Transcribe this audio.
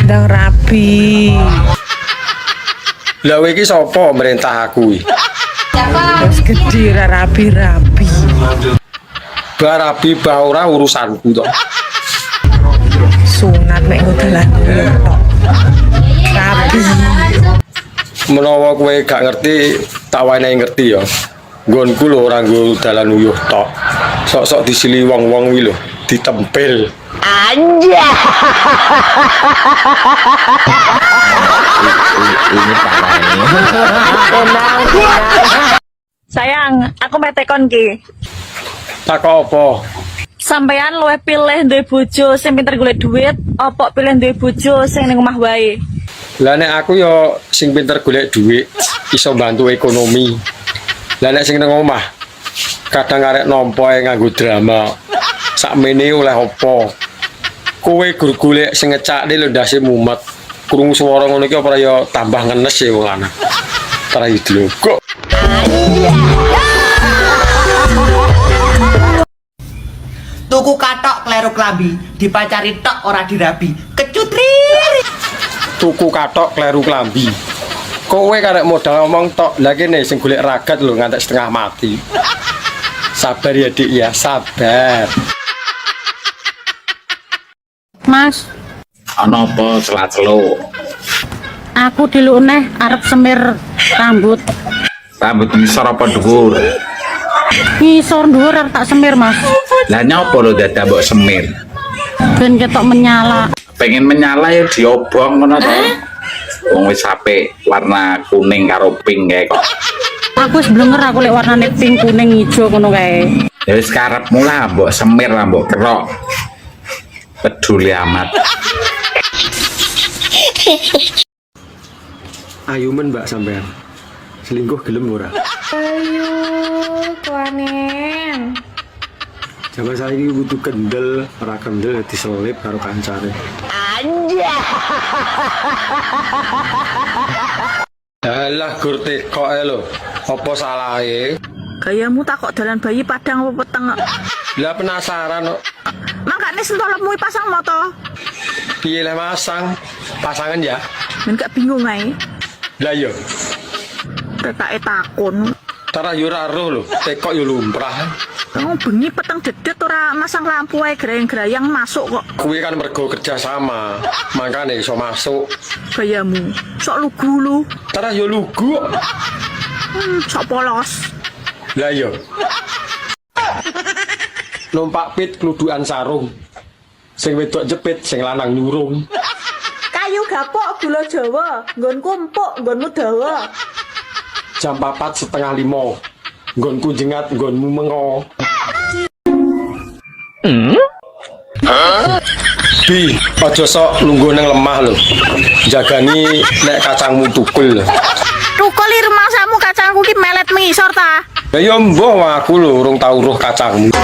Ndang rapi. Lah kowe iki sapa merintah aku iki? Wis gede ra rapi-rapi. Bar rapi bah ora urusanku to. Sunat mek ngodalan tok. Rapi. Menawa kowe gak ngerti, tak wanehi ngerti ya. Nggonku lho ora nggo dalan uyuh tok. Sok-sok disili wong-wong kuwi lho, ditempel. Anja. Ini Sayang, aku metekon ki. Tak apa? Sampeyan luwih pilih duwe bojo sing pinter golek duit, apa pilih duwe bojo sing ning omah wae? Lah nek aku ya sing pinter golek dhuwit, iso bantu ekonomi. Lah nek sing nang omah kadang arek nampa nganggo drama. Sakmene oleh apa? Kowe gur golek sing ngecakne lho ndase mumet. Krungu swara ngono iki apa ya tambah ngenes ya wong lanang. Ora iki kok. Tuku katok kleru klambi, dipacari tok ora dirabi. Kecutri. Tuku katok kleru klambi. Kowe karek modal ngomong tok, lah kene sing golek ragat lho ngantek setengah mati. Sabar ya Dik ya, sabar. Mas, ana apa celah-celo? aku dulu neh arep semir rambut. Rambut ngisor apa dhuwur? Ngisor dhuwur arep tak semir, Mas. Lah nyapa lho dadak mbok semir? Ben ketok menyala. Pengen menyala ya diobong ngono to. Wong wis apik warna kuning karo pink kae kok. Aku wis blenger aku lek warnane pink, kuning, ijo ngono kae. Ya wis karepmu lah mbok semir lah mbok kerok. Peduli amat. Ayo men Mbak sampean. Selingkuh gelem ora? Ayo, kuanen. Zaman saya ini butuh kendel, ora kendel diselip karo kancare. Anja. Alah gur tekok ae lho. Apa salahe? Gayamu tak kok dalan bayi padang apa peteng kok. Lah penasaran kok. Mangkane sentuh lemu pasang moto. Piye lah masang? Pasangan ya? Men gak bingung ae. Lah yo. Tetake takon. Tara yo ora roh lho, tekok yo lumrah. Kamu bengi peteng dedet ora masang lampu ae grayang-grayang masuk kok. Kuwi kan mergo kerja sama, makane iso masuk. Gayamu sok lugu lu. Tara yo lugu. Sok polos. Lah yo. Numpak pit kludukan sarung. Sing wedok jepit, sing lanang nyurung. Kayu gapok gula Jawa, nggonku empuk, nggonmu dawa. Jam 4:30. Nggonku jengat, nggonmu mengo. Bi, aja sok lungguh nang lemah lho. Jagani nek kacangmu tukul. Tukul li rumangsamu kacangku ki melet mengisor ta. Lah ya mbah aku lho urung tau roh kacangmu.